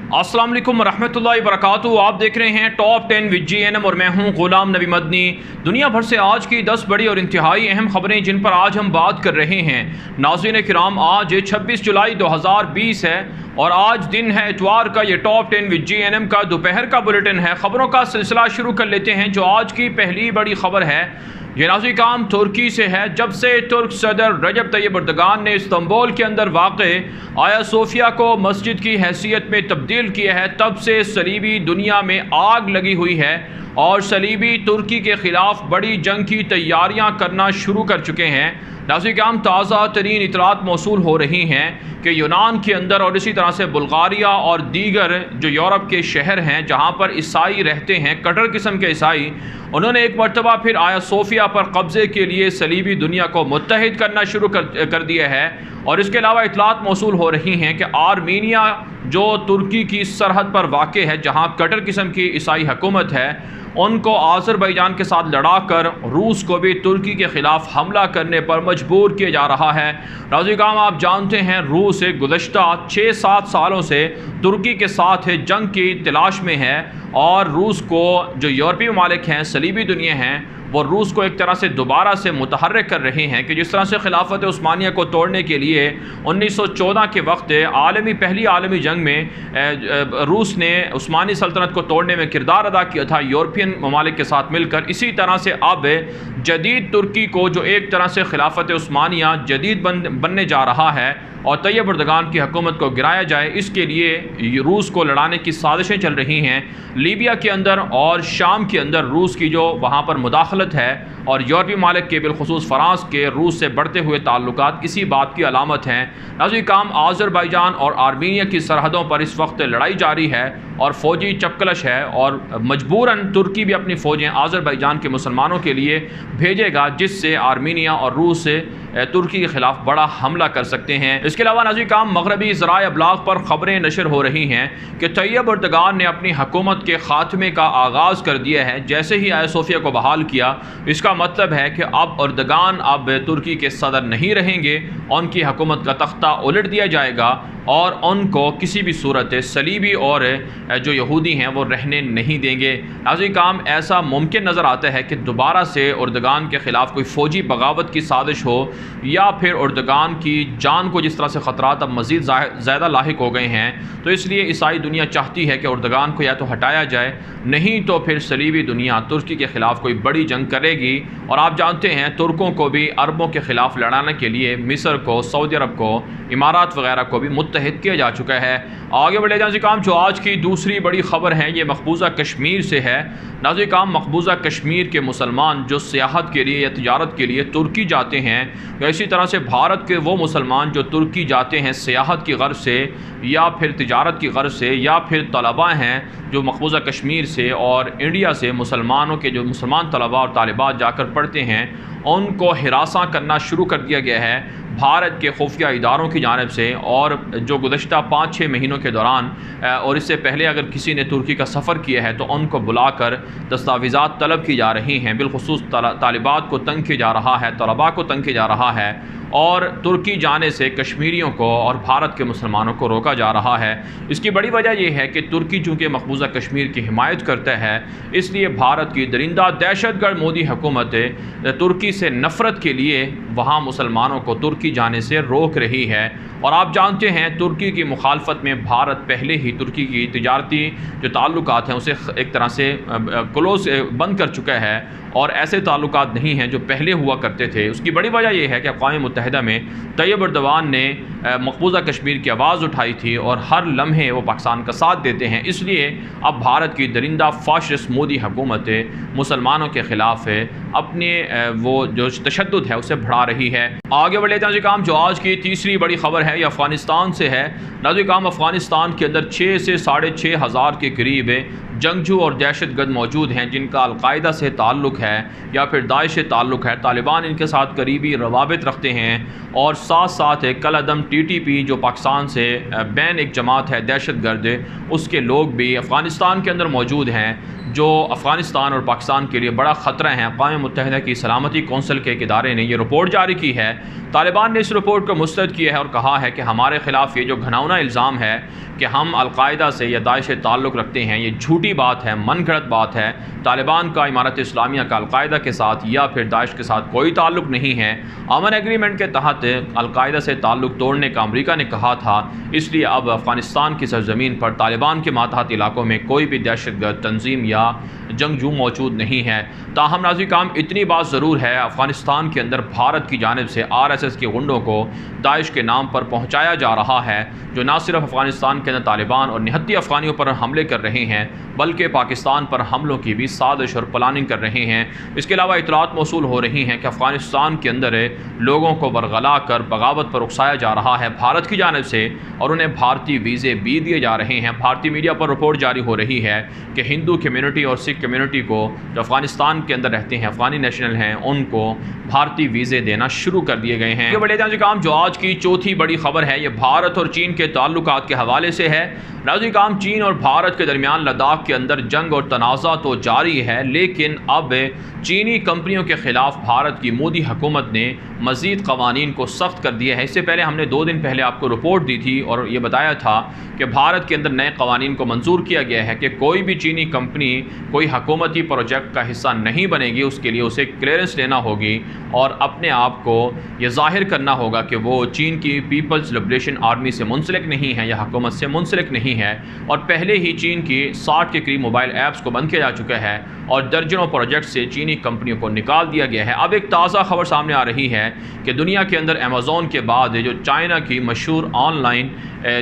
अस्सलाम वालेकुम रहमतुल्लाहि वबरकातुहू। आप देख रहे हैं टॉप 10 विद GNM और मैं हूं गुलाम नबी मदनी। दुनिया भर से आज की 10 बड़ी और इंतहाई अहम खबरें जिन पर आज हम बात कर रहे हैं। नाज़रीन किराम, आज 26 जुलाई 2020 है और आज दिन है इतवार का। ये टॉप 10 विद GNM का दोपहर का बुलेटिन है। खबरों का सिलसिला शुरू कर लेते हैं। जो आज की पहली बड़ी खबर है ये नाज़रीन काम तुर्की से है। जब से तुर्क सदर रजब तैयब एर्दोगान ने इस्तांबुल के अंदर वाक़े आया सोफिया को मस्जिद की हैसियत में तब्दील किया है, तब से सलीबी दुनिया में आग लगी हुई है और सलीबी तुर्की के ख़िलाफ़ बड़ी जंग की तैयारियां करना शुरू कर चुके हैं। नाज़रीन किराम, ताज़ा तरीन इतलात मौसूल हो रही हैं कि यूनान के अंदर और इसी तरह से बुल्गारिया और दीगर जो यूरोप के शहर हैं जहाँ पर ईसाई रहते हैं, कट्टर किस्म के ईसाई, उन्होंने एक मरतबा फिर आया सोफिया पर कब्ज़े के लिए सलीबी दुनिया को मुत्तहिद करना शुरू कर दिया है। और इसके अलावा इतलात मौसूल हो रही हैं कि आर्मीनिया जो तुर्की की सरहद पर वाक़ है, जहाँ कट्टर किस्म की ईसाई हुकूमत है, उनको आज़रबाईजान के साथ लड़ाकर रूस को भी तुर्की के ख़िलाफ़ हमला करने पर मजबूर किया जा रहा है। नाज़रीन, आप जानते हैं रूस गुज़श्ता 6-7 सालों से तुर्की के साथ जंग की तलाश में है और रूस को जो यूरोपीय ममालिक हैं, सलीबी दुनिया हैं, वो रूस को एक तरह से दोबारा से मुतहर्रिक कर रहे हैं कि जिस तरह से खिलाफत उस्मानिया को तोड़ने के लिए 1914 के वक्त पहली आलमी जंग में रूस ने उस्मानी सल्तनत को तोड़ने में किरदार अदा किया था यूरोपियन ममालिक के साथ मिलकर, इसी तरह से अब जदीद तुर्की को जो एक तरह से खिलाफत उस्मानिया जदीद बनने जा रहा है और तैयब एर्दोगान की हुकूमत को गिराया जाए, इसके लिए रूस को लड़ाने की साजिशें चल रही हैं। लीबिया के अंदर और शाम के अंदर रूस की जो वहाँ पर मुदाखलत है और यूरोपीय मालिक के बिलखुसूस फ्रांस के रूस से बढ़ते हुए ताल्लुकात इसी बात की अलामत हैं। नाज़रीन काम, आज़रबाईजान और आर्मीनिया की सरहदों पर इस वक्त लड़ाई जारी है और फ़ौजी चपकलश है और मजबूरन तुर्की भी अपनी फ़ौजें आज़रबाईजान के मुसलमानों के लिए भेजेगा, जिससे आर्मीनिया और रूस तुर्की के ख़िलाफ़ बड़ा हमला कर सकते हैं। इसके अलावा नाज़रीन काम, मगरबी ज़राए अबलाग पर ख़बरें नशर हो रही हैं कि तैयब एर्दोगान ने अपनी हुकूमत के ख़ात्मे का आगाज़ कर दिया है। जैसे ही आया सोफिया को बहाल किया, इसका मतलब है कि अब एर्दोगान अब तुर्की के सदर नहीं रहेंगे, उनकी हुकूमत का तख्ता उलट दिया जाएगा और उनको किसी भी सूरत सलीबी और जो यहूदी हैं वो रहने नहीं देंगे। नाज़रीन काम, ऐसा मुमकिन नज़र आता है कि दोबारा से एर्दोगान के ख़िलाफ़ कोई फ़ौजी बगावत की साजिश हो या फिर एर्दोगान की जान को जिस तरह से ख़तरात अब मज़ीद ज़्यादा लाहिक हो गए हैं, तो इसलिए ईसाई दुनिया चाहती है कि एर्दोगान को या तो हटाया जाए, नहीं तो फिर सलीबी दुनिया तुर्की के ख़िलाफ़ कोई बड़ी जंग करेगी। और आप जानते हैं तुर्कों को भी अरबों के ख़िलाफ़ लड़ाने के लिए मिस्र को, सऊदी अरब को, इमारात वगैरह को भी मुत्तहिद किया जा चुका है। आगे बढ़े जाने काम, जो आज की दूसरी बड़ी ख़बर है ये मकबूजा कश्मीर से है। नाज़रीन काम, मकबूजा कश्मीर के मुसलमान जो सियाहत के लिए या तिजारत के लिए तुर्की जाते हैं, या इसी तरह से भारत के वो मुसलमान जो तुर्की जाते हैं सियाहत की गर्ज से या फिर तिजारत की गर्ज से, या फिर तलबा हैं जो मकबूजा कश्मीर से और इंडिया से मुसलमानों के जो मुसलमान तलबा और तालिबात जाकर पढ़ते हैं, उनको हिरासा करना शुरू कर दिया गया है भारत के खुफिया इदारों की जानिब से। और जो गुज़श्ता 5-6 महीनों के दौरान और इससे पहले अगर किसी ने तुर्की का सफ़र किया है तो उनको बुलाकर दस्तावेज़ात तलब की जा रही हैं। बिलखुसूस तालिबात को तंग किया जा रहा है, तलबा को तंग किया जा रहा है और तुर्की जाने से कश्मीरियों को और भारत के मुसलमानों को रोका जा रहा है। इसकी बड़ी वजह यह है कि तुर्की चूँकि मकबूजा कश्मीर की हिमायत करता है, इसलिए भारत की दरिंदा दहशतगर्द मोदी हुकूमत तुर्की से नफ़रत के लिए वहाँ मुसलमानों को तुर्की जाने से रोक रही है। और आप जानते हैं तुर्की की मुखालफत में भारत पहले ही तुर्की की तिजारती जो ताल्लुकात हैं उसे एक तरह से क्लोज बंद कर चुका है और ऐसे ताल्लुकात नहीं हैं जो पहले हुआ करते थे। उसकी बड़ी वजह यह है कि अक़वाम मुत्तहिदा में तैयब एर्दोगान ने मकबूजा कश्मीर की आवाज़ उठाई थी और हर लम्हे वो पाकिस्तान का साथ देते हैं, इसलिए अब भारत की दरिंदा फाशिस्ट मोदी हुकूमत मुसलमानों के ख़िलाफ़ अपने वो जो तशद्दुद है उसे बढ़ा रही है। आगे बढ़ लेते हैं काम, जो आज की तीसरी बड़ी खबर है ये अफ़गानिस्तान से है। नाज़रीन काम, अफ़गानिस्तान के अंदर 6 से 6.5 हज़ार के करीब जंगजू और दहशतगर्द मौजूद हैं जिनका अलकायदा से ताल्लुक़ है या फिर दाइश से ताल्लुक़ है। तालिबान इनके साथ करीबी रवाबित रखते हैं और साथ साथ कल अदम TTP जो पाकिस्तान से बैन एक जमात है दहशतगर्द, उसके लोग भी अफ़गानिस्तान के अंदर मौजूद हैं जो अफ़गानिस्तान और पाकिस्तान के लिए बड़ा ख़तरा है। अक़वाम मुत्तहिदा की सलामती कौंसिल के एक इदारे ने यह रिपोर्ट जारी की है तालिबान ने इस रिपोर्ट को मुस्तरद किया है और कहा है कि हमारे खिलाफ ये जो घिनौना इल्ज़ाम है कि हम अलकायदा से या दाइश से ताल्लुक़ रखते हैं, ये झूठी बात है, मन गढ़ंत बात है। तालिबान का इमारत इस्लामिया का अलकायदा के साथ या फिर दाइश के साथ कोई ताल्लुक़ नहीं है। अमन एग्रीमेंट के तहत अलकायदा से ताल्लुक़ तोड़ने का अमरीका ने कहा था, इसलिए अब अफ़गानिस्तान की सरज़मीन पर तालिबान के मातहत इलाकों में कोई भी दहशतगर्द तंजीम या जंगजू मौजूद नहीं है। ताहम नाज़रीन काम इतनी बात ज़रूर है, अफ़गानिस्तान के अंदर भारत की जानिब से RSS के गुंडों को दाइश के नाम पर पहुँचाया जा रहा है, जो न सिर्फ अफ़गानिस्तान के अंदर तालिबान और निहत्ती अफ़गानियों पर हमले कर रहे हैं बल्कि पाकिस्तान पर हमलों की भी साजिश और प्लानिंग कर रहे हैं। इसके अलावा इतलात मौसूल हो रही हैं कि अफ़गानिस्तान के अंदर लोगों को बरगला कर बगावत पर उकसाया जा रहा है भारत की जानिब से और उन्हें भारतीय वीज़े भी दिए जा रहे हैं। भारतीय मीडिया पर रिपोर्ट जारी हो रही है कि हिंदू कम्यूनिटी और सिख कम्यूनिटी को जो अफ़गानिस्तान के अंदर रहते हैं, अफ़गानी नेशनल हैं, उनको भारतीय वीज़े देना शुरू कर दिए गए हैं। ये बड़े काम जो आज की चौथी बड़ी खबर है, ये भारत और चीन के ताल्लुकात के हवाले से है। नाज़रीन काम चीन और भारत के दरमियान लद्दाख के अंदर जंग और तनाज़ा तो जारी है, लेकिन अब चीनी कंपनियों के ख़िलाफ़ भारत की मोदी हुकूमत ने मज़ीद क़वानीन को सख्त कर दिया है। इससे पहले हमने 2 दिन पहले आपको रिपोर्ट दी थी और ये बताया था कि भारत के अंदर नए क़वानीन को मंजूर किया गया है कि कोई भी चीनी कंपनी कोई हुकूमती प्रोजेक्ट का हिस्सा नहीं बनेगी, उसके लिए उसे क्लियरेंस लेना होगी और अपने आप को ये ज़ाहिर करना होगा कि वो चीन की पीपल्स लिबरेशन आर्मी से मुंसलिक नहीं है या हुकूमत से मुंसलिक नहीं है। और पहले ही चीन की 60 के करीब मोबाइल ऐप्स को बंद किया जा चुका है और दर्जनों प्रोजेक्ट से चीनी कंपनियों को निकाल दिया गया है। अब एक ताज़ा खबर सामने आ रही है कि दुनिया के अंदर अमेज़ॉन के बाद जो चाइना की मशहूर ऑनलाइन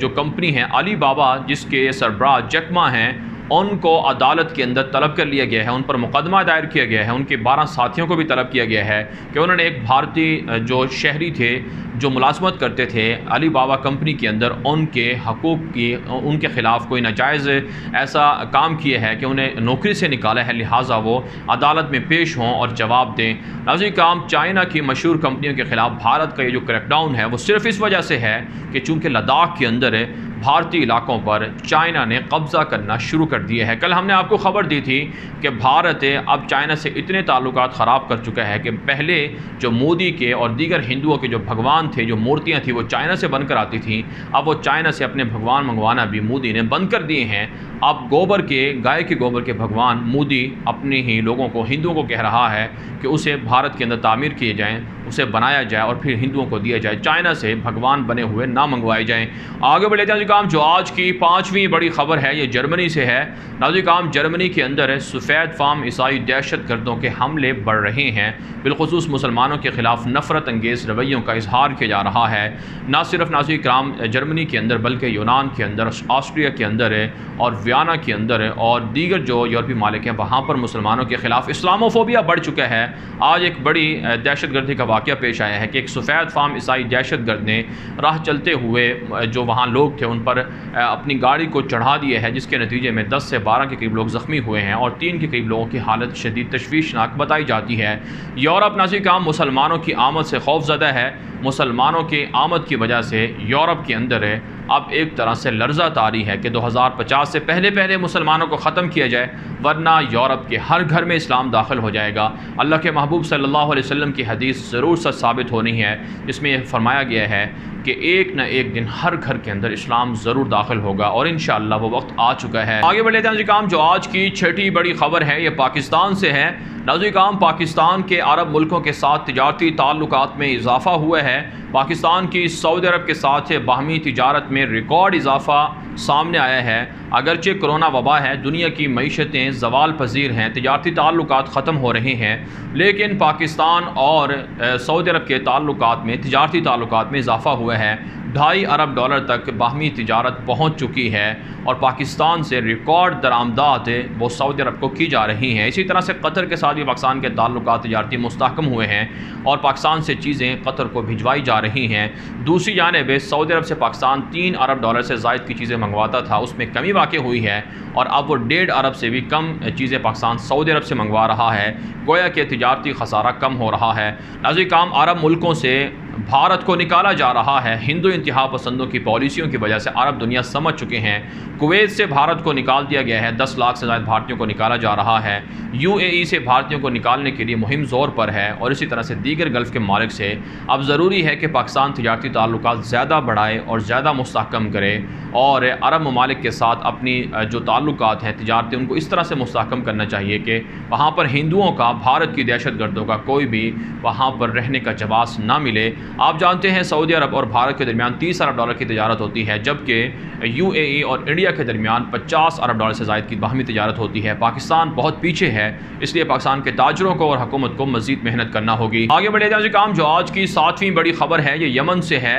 जो कंपनी है अलीबाबा, जिसके सरबराह जैक मा हैं, उनको अदालत के अंदर तलब कर लिया गया है, उन पर मुकदमा दायर किया गया है। उनके 12 साथियों को भी तलब किया गया है कि उन्होंने एक भारतीय जो शहरी थे जो मुलाजमत करते थे अली बाबा कंपनी के अंदर, उनके हकूक़ की उनके ख़िलाफ़ कोई नाजायज़ ऐसा काम किया है कि उन्हें नौकरी से निकाला है, लिहाजा वो अदालत में पेश हों और जवाब दें। नाज़रीन काम चाइना की मशहूर कंपनियों के ख़िलाफ़ भारत का ये जो क्रैकडाउन है वो सिर्फ़ इस वजह से है कि चूँकि लद्दाख के अंदर भारतीय इलाकों पर चाइना ने कब्ज़ा करना शुरू कर दिया है। कल हमने आपको ख़बर दी थी कि भारत अब चाइना से इतने ताल्लुकात ख़राब कर चुका है कि पहले जो मोदी के और दीगर हिंदुओं के जो भगवान थे, जो मूर्तियां थी, वो चाइना से बनकर आती थी। अब वो चाइना से अपने भगवान मंगवाना भी मोदी ने बंद कर दिए हैं। अब गोबर के, गाय के गोबर के भगवान मोदी अपने ही लोगों को, हिंदुओं को कह रहा है कि उसे भारत के अंदर तामीर किए जाएँ, उसे बनाया जाए और फिर हिंदुओं को दिया जाए, चाइना से भगवान बने हुए ना मंगवाए जाएँ। आगे बढ़े जाए काम जो आज की 5वीं बड़ी खबर है ये जर्मनी से है। नाज़रीन काम जर्मनी के अंदर सफ़ेद फार्म ईसाई दहशत गर्दों के हमले बढ़ रहे हैं, बिलखुसूस मुसलमानों के ख़िलाफ़ नफ़रत अंगेज़ रवैयों का इजहार किया जा रहा है। ना सिर्फ नाज़रीन कराम जर्मनी के अंदर बल्कि यूनान के अंदर, ऑस्ट्रिया के अंदर और वियना के अंदर और दीगर जो यूरोपीय मालिक हैं वहाँ पर मुसलमानों के ख़िलाफ़ इस्लामोफोबिया बढ़ चुका है। आज एक बड़ी दहशत गर्दी का वाक़या पेश आया है कि एक सफ़ेद फार्म ईसाई दहशत गर्द ने राह चलते हुए जो वहाँ लोग थे उन पर अपनी गाड़ी को चढ़ा दिया है, जिसके नतीजे में 10 से 12 के करीब लोग ज़ख्मी हुए हैं और 3 के करीब लोगों की हालत शदीद तशवीशनाक बताई जाती है। यूरोप नाज़रीन काम मुसलमानों की आमद से खौफज़दा है। मुसलमानों की आमद की वजह से यूरोप के अंदर अब एक तरह से लर्जा तारी है कि 2050 से पहले मुसलमानों को ख़त्म किया जाए, वरना यूरोप के हर घर में इस्लाम दाखिल हो जाएगा। अल्लाह के महबूब सल्लल्लाहु अलैहि वसल्लम की हदीस ज़रूर सच साबित होनी है, जिसमें यह फरमाया गया है कि एक न एक दिन हर घर के अंदर इस्लाम ज़रूर दाखिल होगा और इंशाअल्लाह वो वक्त आ चुका है। आगे बढ़ लेते हैं काम जो आज की 6ठी बड़ी खबर है ये पाकिस्तान से है। नाज़रीन काम पाकिस्तान के अरब मुल्कों के साथ तिजारती ताल्लुकात में इजाफ़ा हुआ है। पाकिस्तान की सऊदी अरब के साथ बाहमी तिजारत में रिकॉर्ड इजाफ़ा सामने आया है। अगरचे कोरोना वबा है, दुनिया की मईशतें ज़वाल पजीर हैं, तिजारती ताल्लुकात ख़त्म हो रहे हैं, लेकिन पाकिस्तान और सऊदी अरब के ताल्लुकात में, तिजारती ताल्लुकात में इजाफ़ा हुआ है। $2.5 अरब तक बाहमी तिजारत पहुँच चुकी है और पाकिस्तान से रिकॉर्ड दरामदात वो सऊदी अरब को की जा रही हैं। इसी तरह से कतर के साथ भी पाकिस्तान के ताल्लुकात तिजारती मुस्तहकम हुए हैं और पाकिस्तान से चीज़ें कतर को भिजवाई जा रही हैं। दूसरी जानिब सऊदी अरब से पाकिस्तान $3 अरब से ज़ायद की चीज़ें मंगवाता था, उसमें कमी वाक़ई हुई है और अब वो $1.5 अरब से भी कम चीज़ें पाकिस्तान सऊदी अरब से मंगवा रहा है। गोया के तिजारती खसारा कम हो रहा है। नाज़रीन काम अरब मुल्कों से भारत को निकाला जा रहा है। हिंदू इंतहा पसंदों की पॉलिसियों की वजह से अरब दुनिया समझ चुके हैं। कुवैत से भारत को निकाल दिया गया है, 10 लाख से ज़्यादा भारतीयों को निकाला जा रहा है। UAE से भारतीयों को निकालने के लिए मुहिम ज़ोर पर है और इसी तरह से दीगर गल्फ़ के मालिक से अब ज़रूरी है कि पाकिस्तान तिजारती ताल्लुकात ज़्यादा बढ़ाए और ज़्यादा मुस्तहकम करे और अरब ममालिक के साथ अपनी जो ताल्लुकात हैं तिजारती उनको इस तरह से मुस्तहकम करना चाहिए कि वहाँ पर हिंदुओं का, भारत की दहशतगर्दों का कोई भी वहाँ पर रहने का जवाब ना मिले। आप जानते हैं सऊदी अरब और भारत के दरमियान 30 अरब डॉलर की तिजारत होती है, जबकि UAE और इंडिया के दरमियान 50 अरब डॉलर से ज़ायद की बाहमी तिजारत होती है। पाकिस्तान बहुत पीछे है, इसलिए पाकिस्तान के ताजरों को और हुकूमत को मज़ीद मेहनत करना होगी। आगे बढ़े जाए काम, जो आज की 7वीं बड़ी खबर है ये यमन से है।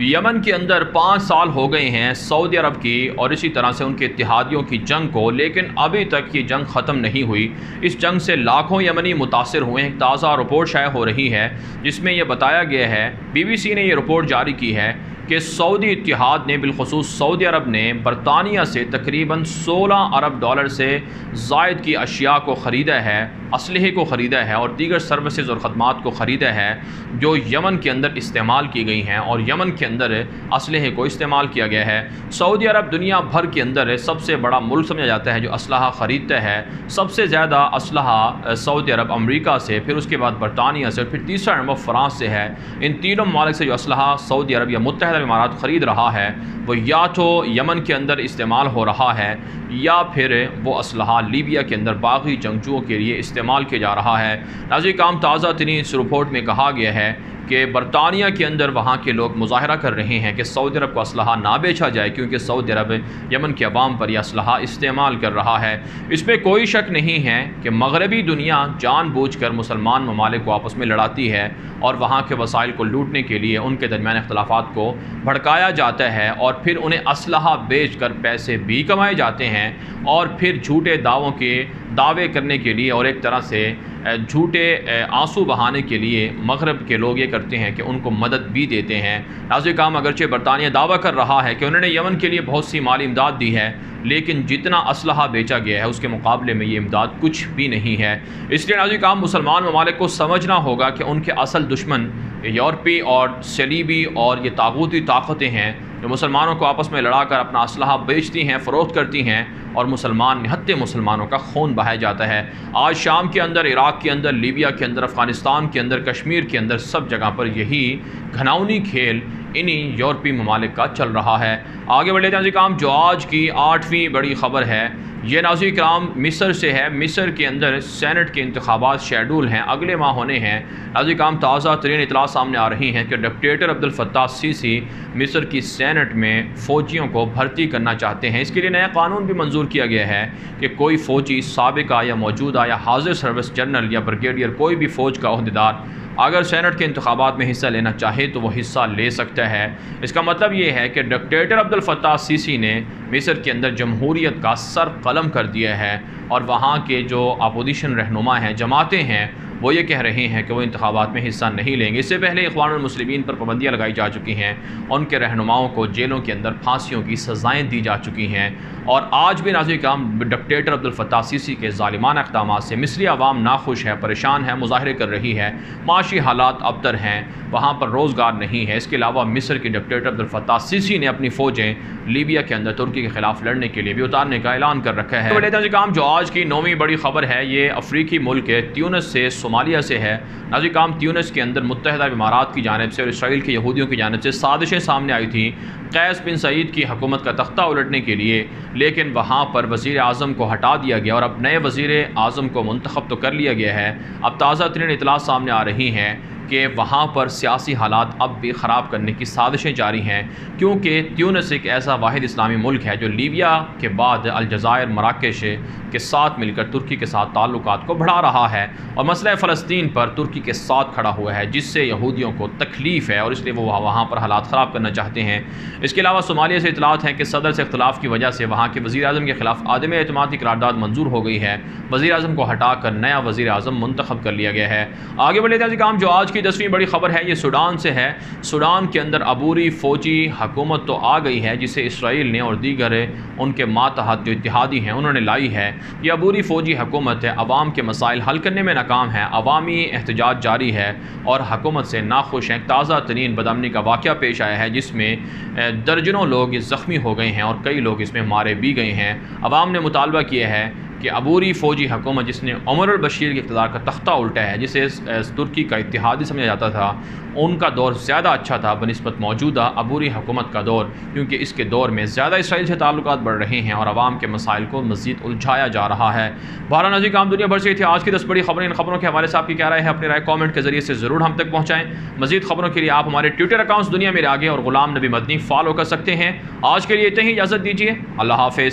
यमन के अंदर 5 साल हो गए हैं सऊदी अरब की और इसी तरह से उनके इत्तेहादियों की जंग को, लेकिन अभी तक ये जंग ख़त्म नहीं हुई। इस जंग से लाखों यमनी मुतासिर हुए हैं। ताज़ा रिपोर्ट शाया हो रही है जिसमें यह बताया गया है, BBC ने यह रिपोर्ट जारी की है कि सऊदी इत्तेहाद ने, बिलखुसूस सऊदी अरब ने बरतानिया से तकरीबन 16 अरब डॉलर से ज़ायद की अशिया को ख़रीदा है, असलहे को ख़रीदा है और दीगर सर्विसेज और ख़दमात को ख़रीदा है जो यमन के अंदर इस्तेमाल की गई हैं और यमन के अंदर असलहे को इस्तेमाल किया गया है। सऊदी अरब दुनिया भर के अंदर सबसे बड़ा मुल्क समझा जाता है जो असलहा ख़रीदता है। सबसे ज़्यादा असलहा सऊदी अरब अमरीका से, फिर उसके बाद बरतानिया से और फिर तीसरा नंबर फ़्रांस से है। इन तीनों ममालिक से जो असलहा सऊदी अरब या मुत्तहिदा इमारात ख़रीद रहा है वो या तो यमन के अंदर इस्तेमाल हो रहा है या फिर वो असलहा लीबिया के अंदर बागी जंगजुओं के लिए इस्तेमाल किया जा रहा है। नाज़रीन काम, ताज़ा तरीन इस रिपोर्ट में कहा गया है कि बरतानिया के अंदर वहाँ के लोग मुजाहरा कर रहे हैं कि सऊदी अरब को असलहा ना बेचा जाए क्योंकि सऊदी अरब यमन के अवाम पर यह असलहा इस्तेमाल कर रहा है। इसमें कोई शक नहीं है कि मगरबी दुनिया जानबूझकर मुसलमान ममालिक को आपस में लड़ाती है और वहाँ के वसाइल को लूटने के लिए उनके दरमियान इख्तलाफात को भड़काया जाता है और फिर उन्हें असलहा बेच कर पैसे भी कमाए जाते हैं और फिर झूठे दावे करने के लिए और एक तरह से झूठे आंसू बहाने के लिए मगरब के लोग ये करते हैं कि उनको मदद भी देते हैं। नाज़रीन काम, अगरचे बरतानिया दावा कर रहा है कि उन्होंने यमन के लिए बहुत सी माली इमदाद दी है, लेकिन जितना असलहा बेचा गया है उसके मुकाबले में ये इमदाद कुछ भी नहीं है। इसलिए नाज़रीन काम, मुसलमान ममालिक को समझना होगा कि उनके असल दुश्मन यूरोपी और सलीबी और ये तागूती ताकतें हैं जो मुसलमानों को आपस में लड़ा कर अपना असलहा बेचती हैं, फ़रोख्त करती हैं और निहत्ते मुसलमानों का खून बहाया जाता है। आज शाम के अंदर, इराक़ के अंदर, लीबिया के अंदर, अफ़गानिस्तान के अंदर, कश्मीर के अंदर, सब जगह पर यही घनाउनी खेल इन्हीं यूरोपीय ममालिक का चल रहा है। आगे बढ़े नाज़रीन काम, जो आज की 8वीं बड़ी ख़बर है ये नाज़रीन कराम मिस्र से है। मिस्र के अंदर सेनेट के इंतखाबात शेड्यूल हैं, अगले माह होने हैं। नाज़रीन कराम, ताज़ा तरीन इतला सामने आ रही हैं कि डिक्टेटर अब्दुल फत्ताह सीसी मिस्र की सेनेट में फ़ौजियों को भर्ती करना चाहते हैं। इसके लिए नया कानून भी मंजूर किया गया है कि कोई फ़ौजी साबिका या मौजूदा या हाजिर सर्विस जनरल या ब्रिगेडियर, कोई भी फ़ौज का ओहदेदार अगर सेनेट के इंतखाबात में हिस्सा लेना चाहे तो वो हिस्सा ले सकता है। इसका मतलब ये है कि डिक्टेटर अब्दुल फत्ताह सीसी ने मिस्र के अंदर जमहूरियत का सर कलम कर दिया है और वहाँ के जो अपोजिशन रहनुमा हैं, जमातें हैं, वो ये कह रहे हैं कि वो इंतखाबात में हिस्सा नहीं लेंगे। इससे पहले इख्वानुल मुस्लिमीन पर पाबंदियाँ लगाई जा चुकी हैं, उनके रहनुमाओं को जेलों के अंदर फांसियों की सज़ाएँ दी जा चुकी हैं और आज भी नाज़रीन काम डिक्टेटर अब्दुल फत्ताह सीसी के ज़ालिमाना इक़दामात से मिस्री आवाम नाखुश है, परेशान है, मुज़ाहरे कर रही है। माशी हालात अबतर हैं, वहाँ पर रोज़गार नहीं है। इसके अलावा मिस्र के डिक्टेटर अब्दुल फत्ताह सीसी ने अपनी फ़ौजें लीबिया के अंदर तुर्की के ख़िलाफ़ लड़ने के लिए भी उतारने का ऐलान कर रखा है। नाज़रीन काम, जो आज की 9वीं बड़ी ख़बर है ये अफ्रीकी मुल्क त्यूनिस से, सोमालिया से है। नाज़रीन काम, त्यूनिस के अंदर मुत्तहिदा इमारात की जानिब से और इसराइल के यहूदियों की जानिब से साजिशें सामने आई थी कैस बिन सईद की हुकूमत का तख्ता उलटने के लिए, लेकिन वहाँ पर वज़ीर आज़म को हटा दिया गया और अब नए वज़ीर आज़म को मुंतखब तो कर लिया गया है। अब ताज़ा तरीन इतला सामने आ रही हैं कि वहाँ पर सियासी हालात अब भी ख़राब करने की साजिशें जारी हैं क्योंकि त्यूनिस एक ऐसा वाहिद इस्लामी मुल्क है जो लीबिया के बाद अलजायर, मराकेश के साथ मिलकर तुर्की के साथ ताल्लुकात को बढ़ा रहा है और मसला फ़लस्तीन पर तुर्की के साथ खड़ा हुआ है, जिससे यहूदियों को तकलीफ़ है और इसलिए वो वहाँ पर हालात ख़राब करना चाहते हैं। इसके अलावा सोमालिया से इतलात हैं कि सदर से इख्तलाफ की वजह से वहाँ के वज़ीर आज़म के ख़िलाफ़ आदम एतमाद की करारदाद मंजूर हो गई है। वज़ीर आज़म को हटा कर नया वज़ीर आज़म मुंतखब कर लिया गया है। आगे बढ़े काम, जो आज की की 10वीं बड़ी ख़बर है, ये सूडान से है। सूडान के अंदर अबूरी फ़ौजी हुकूमत तो आ गई है जिसे इसराइल ने और दीगर उनके मातहत जो इत्तेहादी हैं उन्होंने लाई है। ये अबूरी फ़ौजी हुकूमत है, अवाम के मसाइल हल करने में नाकाम है, अवामी एहतजाज जारी है और हुकूमत से नाखुश हैं। ताज़ा तरीन बदअमनी का वाक़या पेश आया है जिसमें दर्जनों लोग ज़ख्मी हो गए हैं और कई लोग इसमें मारे भी गए हैं। अवाम ने मुतालबा किया है कि अबूरी फ़ौजी हुकूमत जिसने उमर अल-बशीर के इक़्तिदार का तख्ता उल्टा है, जिसे तुर्की का इत्तेहादी समझा जाता था, उनका दौर ज़्यादा अच्छा था बनिस्बत मौजूदा अबूरी हुकूमत का दौर, क्योंकि इसके दौर में ज़्यादा इसराइल से ताल्लुकात बढ़ रहे हैं और अवाम के मसाइल को मज़ीद उलझाया जा रहा है। बहरहाल नाज़रीन, काम दुनिया भर से थी आज की 10 बड़ी खबरें। इन खबरों के हवाले से आपकी क्या राय है? अपनी राय कॉमेंट के ज़रिए से ज़रूर हम तक पहुँचाएँ। मज़ीद खबरों के लिए आप हमारे ट्विटर अकाउंट्स दुनिया मेरे आगे और ग़ुलाम नबी मदनी फॉलो कर सकते हैं। आज के लिए इतना ही, इजाज़त दीजिए। अल्लाह हाफ़िज़।